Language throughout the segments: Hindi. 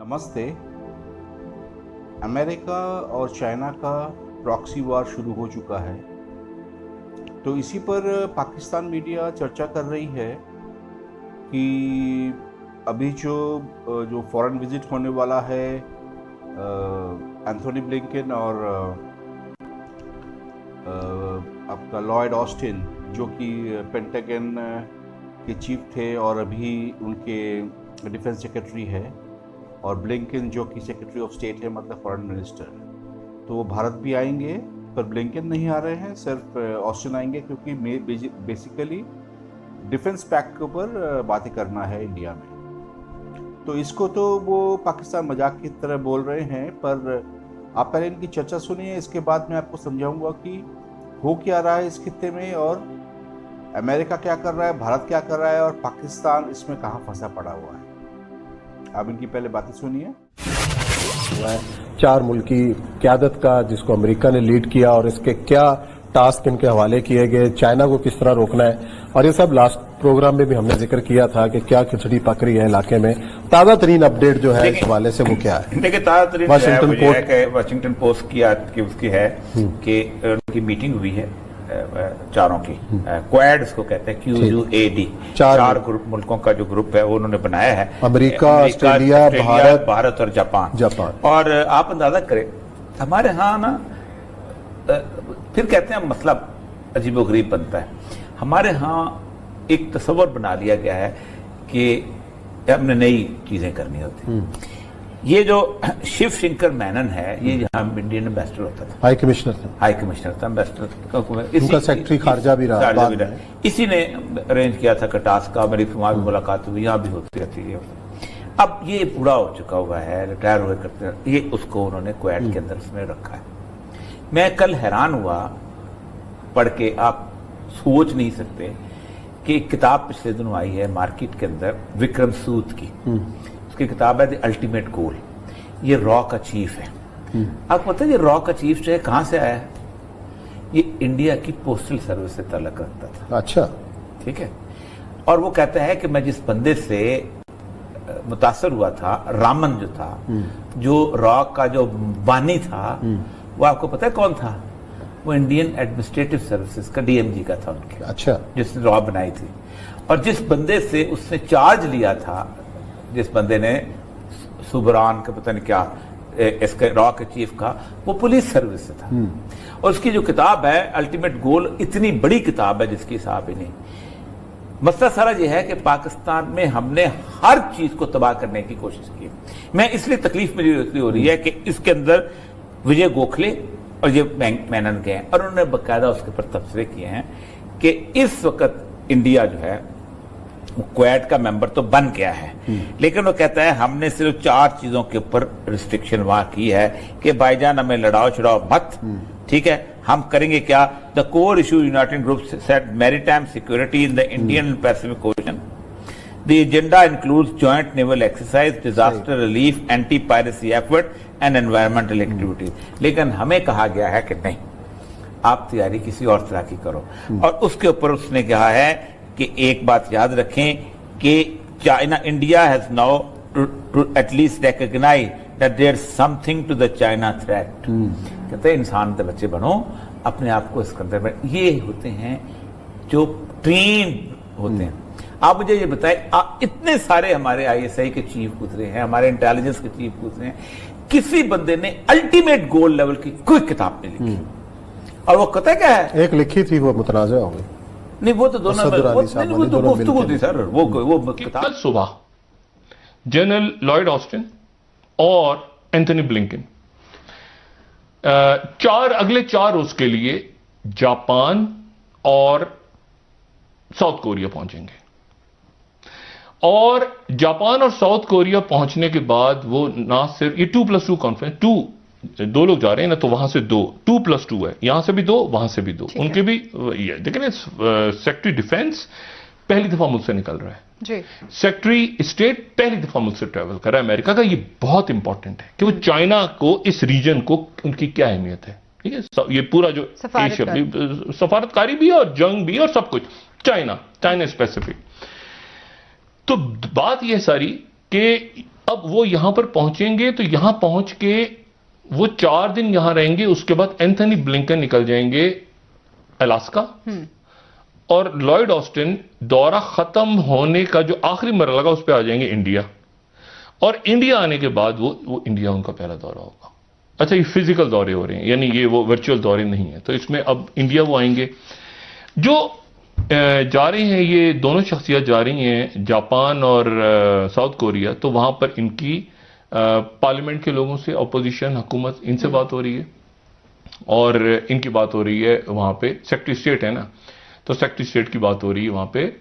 नमस्ते। अमेरिका और चाइना का प्रॉक्सी वार शुरू हो चुका है, तो इसी पर पाकिस्तान मीडिया चर्चा कर रही है कि अभी जो फॉरेन विजिट होने वाला है एंथोनी ब्लिंकन और आपका लॉयड ऑस्टिन, जो कि पेंटागन के चीफ थे और अभी उनके डिफेंस सेक्रेटरी है, और ब्लिंकन जो कि सेक्रेटरी ऑफ स्टेट है, मतलब फॉरेन मिनिस्टर, तो वो भारत भी आएंगे। पर ब्लिंकन नहीं आ रहे हैं, सिर्फ ऑस्टिन आएंगे, क्योंकि बेसिकली डिफेंस पैक्ट के ऊपर बातें करना है इंडिया में। तो इसको तो वो पाकिस्तान मजाक की तरह बोल रहे हैं, पर आप पहले इनकी चर्चा सुनिए, इसके बाद मैं आपको समझाऊंगा कि हो क्या रहा है इस खित्ते में, और अमेरिका क्या कर रहा है, भारत क्या कर रहा है, और पाकिस्तान इसमें कहाँ फंसा पड़ा हुआ है। आप इनकी पहले बातें सुनिए। 4 मुल्की क़यादत का जिसको अमेरिका ने लीड किया, और इसके क्या टास्क इनके हवाले किए गए, चाइना को किस तरह रोकना है, और ये सब लास्ट प्रोग्राम में भी हमने जिक्र किया था कि क्या खिचड़ी पक रही है इलाके में। ताज़ा तरीन अपडेट जो है इस हवाले से वो क्या है? देखिए, ताज़ा तरीन वाशिंगटन पोस्ट की उसकी है कि उनकी मीटिंग हुई है चारों की, क्वाड इसको कहते हैं, QUAD, 4 मुल्कों का जो ग्रुप है वो उन्होंने बनाया है, अमेरिका, ऑस्ट्रेलिया, भारत और जापान। और आप अंदाजा करें, हमारे यहाँ ना फिर कहते हैं मसला अजीबोगरीब बनता है। हमारे यहाँ एक तस्वर बना लिया गया है कि हमने नई चीजें करनी होती। ये जो शिव शंकर मेनन है, ये यहाँ इंडियन एम्बेसडर होता था, हाई कमिश्नर था, एम्बेसडर उनका सेक्रेटरी खारजा भी रहा। इसी ने अरेंज किया था कटास का, मेरी वहां भी मुलाकात हुई, यहाँ भी होती रहती है। अब ये बूढ़ा हो चुका हुआ है, रिटायर हुए करते, ये उसको उन्होंने क्वाड के अंदर उसमें रखा है। मैं कल हैरान हुआ पढ़ के, आप सोच नहीं सकते कि एक किताब पिछले दिनों आई है मार्केट के अंदर, विक्रम सूद की, उसकी किताब है द अल्टीमेट गोल। ये रॉ का चीफ है। आपको पता है ये रॉ का चीफ जो है कहां से आया है? ये इंडिया की पोस्टल सर्विस से ताल्लुक रखता था। अच्छा, ठीक है। और वो कहता है कि मैं जिस बंदे से मुतासर हुआ था, रामन जो था, जो रॉ का जो बानी था, वो आपको पता है कौन था? वो इंडियन एडमिनिस्ट्रेटिव सर्विसेज का DMG का था उनके। अच्छा, जिसने रॉ बनाई थी। और जिस बंदे से उसने चार्ज लिया था, जिस बंदे ने सुबरान का पता नहीं क्या, इसके रॉ के चीफ का, वो पुलिस सर्विस से था। और उसकी जो किताब है अल्टीमेट गोल, इतनी बड़ी किताब है जिसकी हिसाब ही नहीं। मसला सारा ये है कि पाकिस्तान में हमने हर चीज को तबाह करने की कोशिश की। मैं इसलिए तकलीफ मुझे हो रही है कि इसके अंदर विजय गोखले और ये मेनन गए हैं, और उन्होंने बाकायदा उसके ऊपर तबसरे किए हैं कि इस वक्त इंडिया जो है क्वाड का मेंबर तो बन गया है, लेकिन वो कहता है हमने सिर्फ 4 चीजों के ऊपर रिस्ट्रिक्शन वहां की है कि भाईजान हमें लड़ाओ छड़ाओ मत, ठीक है, हम करेंगे क्या? The core issue United group set maritime security in the Indian Pacific ocean. The agenda includes joint naval exercise, disaster relief, anti piracy effort and environmental activities. लेकिन हमें कहा गया है कि नहीं, आप तैयारी किसी और तरह की करो। और उसके ऊपर उसने कहा है कि एक बात याद रखें कि China, India has now to at least recognise that there is something to the China threat. कहते हैं इंसान के बच्चे बनो, अपने आप को इसके अंदर। ये होते हैं जो ट्रेन होते हैं। आप मुझे ये बताएं, इतने सारे हमारे ISI के चीफ गुजरे हैं, हमारे इंटेलिजेंस के चीफ गुजरे हैं, किसी बंदे ने अल्टीमेट गोल लेवल की कोई किताब नहीं लिखी। और वो पता क्या है? एक लिखी थी, वो मुतनाज़ा हो गई। नहीं, वो तो दोनों गुफ्तगू थी सर। वो कल सुबह जनरल लॉयड ऑस्टिन और एंथनी ब्लिंकन अगले 4 रोज के लिए जापान और साउथ कोरिया पहुंचेंगे। और जापान और साउथ कोरिया पहुंचने के बाद वो ना सिर्फ ये 2+2 कॉन्फ्रेंस, 2 लोग जा रहे हैं ना, तो वहां से 2+2 है, यहां से भी 2, वहां से भी 2, उनके भी ये। लेकिन सेक्रेटरी डिफेंस पहली दफा मुझसे निकल रहा है जी। सेक्रेटरी स्टेट पहली दफा मुझसे ट्रैवल कर रहा है अमेरिका का। ये बहुत इंपॉर्टेंट है कि वो चाइना को, इस रीजन को उनकी क्या अहमियत है, ठीक है। ये पूरा जो सफारतकारी भी और जंग भी और सब कुछ, चाइना स्पेसिफिक। तो बात यह सारी कि अब वो यहां पर पहुंचेंगे तो यहां पहुंच के वो 4 दिन यहां रहेंगे, उसके बाद एंथनी ब्लिंकन निकल जाएंगे अलास्का, और लॉयड ऑस्टिन दौरा खत्म होने का जो आखिरी मरहला का उस पर आ जाएंगे इंडिया, और इंडिया आने के बाद वो इंडिया उनका पहला दौरा होगा। अच्छा, ये फिजिकल दौरे हो रहे हैं, यानी ये वो वर्चुअल दौरे नहीं है, तो इसमें अब इंडिया वो आएंगे। जो जा रहे हैं, ये दोनों शख्सियत जा रही हैं जापान और साउथ कोरिया, तो वहां पर इनकी पार्लियामेंट के लोगों से, अपोजिशन, हुकूमत, इनसे बात हो रही है, और इनकी बात हो रही है वहां पे सेक्रेटरी स्टेट है ना, तो सेक्रेटरी स्टेट की बात हो रही है वहां पे,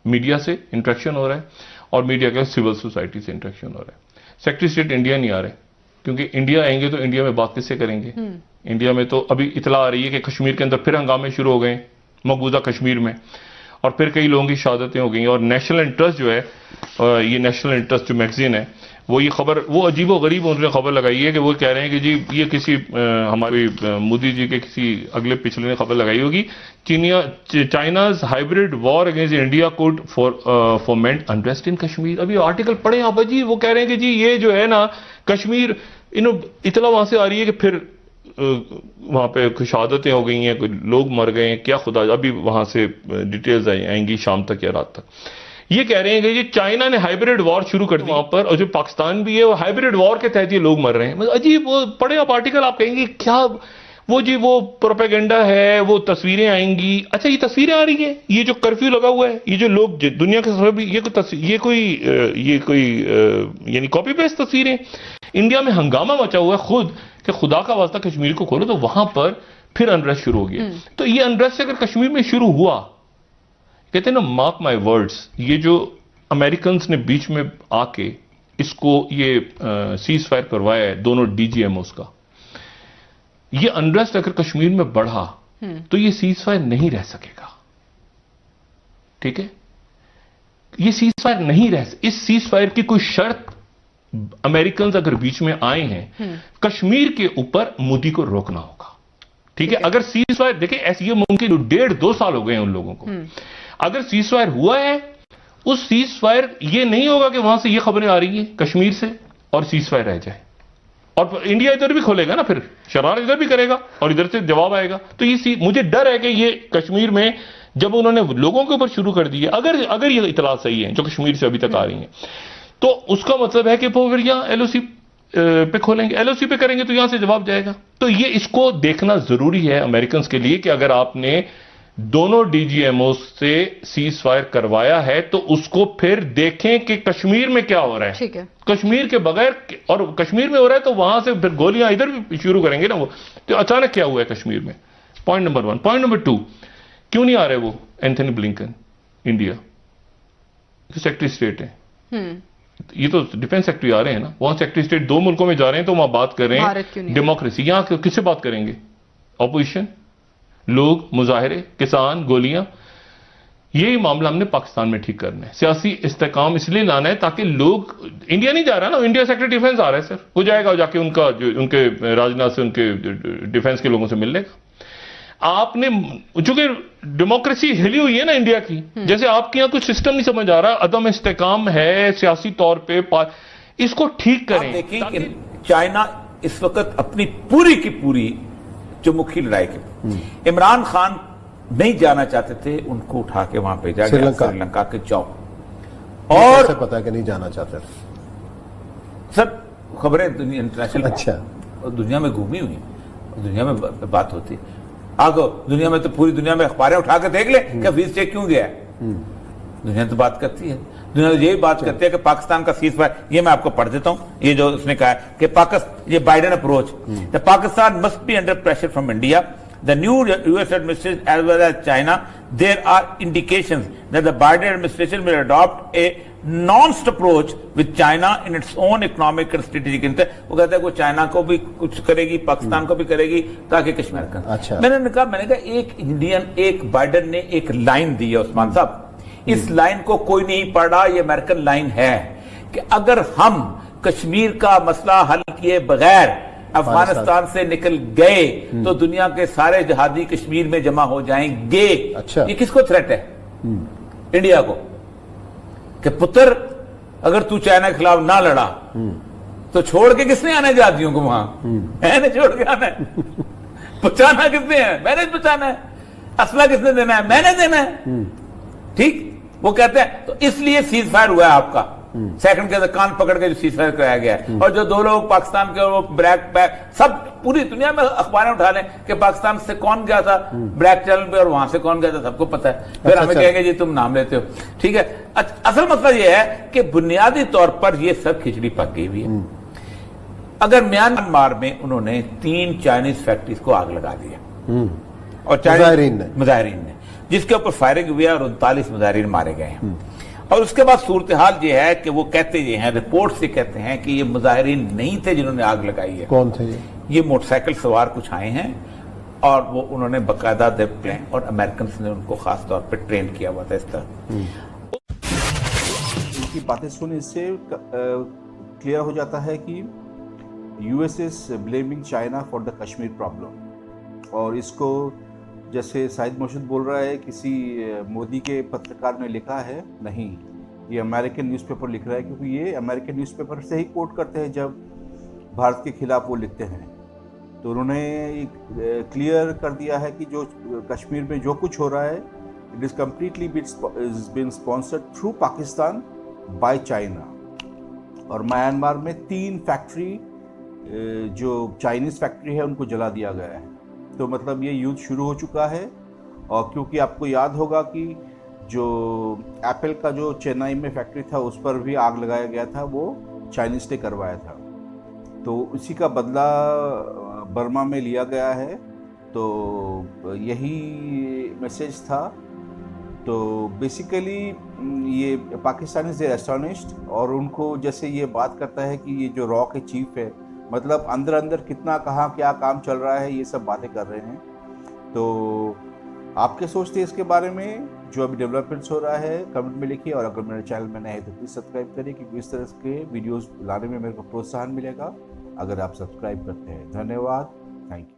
मीडिया से इंटरेक्शन हो रहा है, और मीडिया के सिविल सोसाइटी से इंटरेक्शन हो रहा है। सेक्रेटरी स्टेट इंडिया नहीं आ रहे, क्योंकि इंडिया आएंगे तो इंडिया में बात किससे करेंगे? इंडिया में तो अभी इतला आ रही है कि कश्मीर के अंदर फिर हंगामे शुरू हो गए, मकबूजा कश्मीर में, और फिर कई लोगों की शहादतें हो गई, और नेशनल इंटरेस्ट जो है, ये नेशनल इंटरेस्ट जो मैगजीन है, वो ये खबर, वो अजीबो गरीब उन्होंने खबर लगाई है कि वो कह रहे हैं कि जी ये किसी हमारे मोदी जी के किसी अगले पिछले ने खबर लगाई होगी, China's hybrid war against India could foment unrest in Kashmir. अभी आर्टिकल पढ़े आप जी, वो कह रहे हैं कि जी ये जो है ना कश्मीर, इतला वहां से आ रही है कि फिर वहां पे कुछ शहादतें हो गई हैं, कोई लोग मर गए हैं, क्या खुदा, अभी वहां से डिटेल्स आएंगी शाम तक या रात तक। ये कह रहे हैं कि ये चाइना ने हाइब्रिड वॉर शुरू कर दी वहां पर, और जो पाकिस्तान भी है वो हाइब्रिड वॉर के तहत ये लोग मर रहे हैं। मतलब अजीब, वो पढ़े आप आर्टिकल, आप कहेंगे क्या वो जी वो प्रोपेगेंडा है, वो तस्वीरें आएंगी। अच्छा, ये तस्वीरें आ रही है, ये जो कर्फ्यू लगा हुआ है, ये जो लोग दुनिया के सब, ये कोई यानी कॉपी पेस्ट तस्वीरें। इंडिया में हंगामा मचा हुआ है खुद कि खुदा का वास्ता कश्मीर को खोलो, तो वहां पर फिर अनरेस्ट शुरू हो गया। तो ये अनरेस्ट अगर कश्मीर में शुरू हुआ, कहते हैं ना, मार्क माय वर्ड्स, ये जो अमेरिकन ने बीच में आके इसको ये सीज फायर करवाया है दोनों डीजीएमओस का, ये अनरेस्ट अगर कश्मीर में बढ़ा तो ये सीज फायर नहीं रह सकेगा। ठीक है, ये सीज फायर नहीं रह, इस सीज फायर की कोई शर्त अमेरिकन अगर बीच में आए हैं, कश्मीर के ऊपर मोदी को रोकना होगा। ठीक है, अगर सीज फायर, देखिए ऐसे ये मुमकिन 1.5-2 साल हो गए हैं उन लोगों को, अगर सीज फायर हुआ है, उस सीज फायर ये नहीं होगा कि वहां से ये खबरें आ रही हैं कश्मीर से और सीज फायर रह जाए, और इंडिया इधर भी खोलेगा ना, फिर शरारत इधर भी करेगा और इधर से जवाब आएगा। तो ये मुझे डर है कि ये कश्मीर में जब उन्होंने लोगों के ऊपर शुरू कर दिया, अगर ये इतला सही है जो कश्मीर से अभी तक आ रही है, तो उसका मतलब है कि वो फिर यहां एलओसी पे खोलेंगे, एलओसी पे करेंगे तो यहां से जवाब जाएगा। तो ये इसको देखना जरूरी है अमेरिकन के लिए कि अगर आपने दोनों डीजीएमओ से सीज फायर करवाया है तो उसको फिर देखें कि कश्मीर में क्या हो रहा है। ठीक है, कश्मीर के बगैर, और कश्मीर में हो रहा है तो वहां से फिर गोलियां इधर भी शुरू करेंगे ना वो, तो अचानक क्या हुआ है कश्मीर में। Point number 1। पॉइंट नंबर 2, क्यों नहीं आ रहे वो Anthony Blinken India, secretary state है, ये तो डिफेंस सेक्रेटरी आ रहे हैं ना, वहां सेक्रेटरी स्टेट 2 मुल्कों में जा रहे हैं, तो वहां बात कर रहे हैं डेमोक्रेसी। यहां किससे बात करेंगे? ऑपोजिशन, लोग, मुजाहिरे, किसान, गोलियां। यही मामला हमने पाकिस्तान में ठीक करना है, सियासी इस्तेकाम इसलिए लाना है ताकि लोग, इंडिया नहीं जा रहा ना, इंडिया सेक्रेटरी डिफेंस आ रहा है, सिर्फ वो जाएगा जाके उनका जो उनके राजनाथ से उनके डिफेंस के लोगों से मिल लेगा। आपने, चूंकि डेमोक्रेसी हिली हुई है ना इंडिया की, जैसे आपके यहां कुछ सिस्टम नहीं समझ आ रहा, अदम इस्तेकाम है सियासी तौर पे, इसको ठीक करें। देखिए, चाइना इस वक्त अपनी पूरी की पूरी जो मुख्य लड़ाई के, इमरान खान नहीं जाना चाहते थे, उनको उठा के वहां भेजा गया श्रीलंका के चौक, और पता है कि नहीं जाना चाहते सब खबरें इंटरनेशनल, अच्छा, दुनिया में घूमी हुई, दुनिया में बात होती है। आगो दुनिया में तो पूरी दुनिया में अखबारें उठा के देख ले कि हफीज शेख क्यों गया, दुनिया तो बात करती है, दुनिया तो यही बात करती है कि पाकिस्तान का सीज फायर। ये मैं आपको पढ़ देता हूं, ये जो उसने कहा है कि पाकिस्तान, ये Biden approach, the Pakistan must be under pressure from India, the new US administration as well as China, there are indications that the Biden administration will adopt a nuanced approach with China in its own economic and strategic interest. वो कहता है वो चाइना को भी कुछ करेगी, पाकिस्तान को भी करेगी, ताकि कश्मीर का। अच्छा। मैंने कहा एक इंडियन, एक बाइडेन ने एक लाइन दी है उस्मान साहब, इस लाइन को कोई नहीं पढ़ा, ये अमेरिकन लाइन है कि अगर हम कश्मीर का मसला हल किए बगैर अफगानिस्तान से निकल गए तो दुनिया के सारे जहादी कश्मीर में जमा हो जाएंगे। अच्छा। ये किसको थ्रेट है? इंडिया को, कि पुत्र अगर तू चाइना के खिलाफ ना लड़ा तो छोड़ के किसने आना जातियों को वहां? मैंने छोड़ के आना है। बचाना किसने है? मैंने बचाना है। असला किसने देना है? मैंने देना है। ठीक, वो कहते हैं तो इसलिए सीज फायर हुआ है आपका। सेकंड के कान पकड़ के जो सीज फायर कराया गया है। और जो 2 लोग पाकिस्तान के वो ब्लैक बैक, सब पूरी दुनिया में अखबारें उठा लें कि पाकिस्तान से कौन गया था ब्लैक चैनल पे और वहां से कौन गया था, सबको पता है। फिर हमें कहेंगे जी तुम नाम लेते हो। ठीक है, असल मसला ये है कि बुनियादी तौर पर ये सब खिचड़ी पक गई हुई है। अगर म्यांमार में उन्होंने 3 चाइनीज फैक्ट्रीज को आग लगा दिया और मुजाहिरीन ने, जिसके ऊपर फायरिंग हुई और 39 मुजाहिरीन मारे गए हैं। और उसके बाद सूरत हाल ये है कि वो कहते ये हैं, रिपोर्ट से कहते हैं कि ये मुजाहिरीन नहीं थे जिन्होंने आग लगाई है। कौन थे ये मोटरसाइकिल सवार कुछ आए हैं और वो उन्होंने बाकायदा प्लान, और अमेरिकन ने उनको खास तौर पर ट्रेन किया हुआ था इस तरह। उनकी बातें सुन इससे क्लियर हो जाता है कि US is blaming China for the Kashmir problem. और इसको जैसे साहिद मोर्शद बोल रहा है किसी मोदी के पत्रकार ने लिखा है, नहीं, ये अमेरिकन न्यूज़पेपर लिख रहा है, क्योंकि ये अमेरिकन न्यूज़पेपर से ही कोट करते हैं जब भारत के खिलाफ वो लिखते हैं। तो उन्होंने क्लियर कर दिया है कि जो कश्मीर में जो कुछ हो रहा है, it is completely been sponsored through Pakistan by China. और म्यांमार में 3 फैक्ट्री जो चाइनीज़ फैक्ट्री है उनको जला दिया गया है। तो मतलब ये युद्ध शुरू हो चुका है। और क्योंकि आपको याद होगा कि जो एप्पल का जो चेन्नई में फैक्ट्री था उस पर भी आग लगाया गया था, वो चाइनीज़ ने करवाया था। तो उसी का बदला बर्मा में लिया गया है। तो यही मैसेज था। तो बेसिकली ये पाकिस्तानी से एस्टॉनिश्ड, और उनको जैसे ये बात करता है कि ये जो रॉ के चीफ है, मतलब अंदर अंदर कितना कहाँ क्या काम चल रहा है, ये सब बातें कर रहे हैं। तो आप क्या सोचते हैं इसके बारे में? जो अभी डेवलपमेंट्स हो रहा है कमेंट में लिखिए। और अगर मेरे चैनल में नए हैं तो प्लीज़ सब्सक्राइब करिए, क्योंकि इस तरह के वीडियोस लाने में मेरे को प्रोत्साहन मिलेगा अगर आप सब्सक्राइब करते हैं। धन्यवाद, थैंक यू।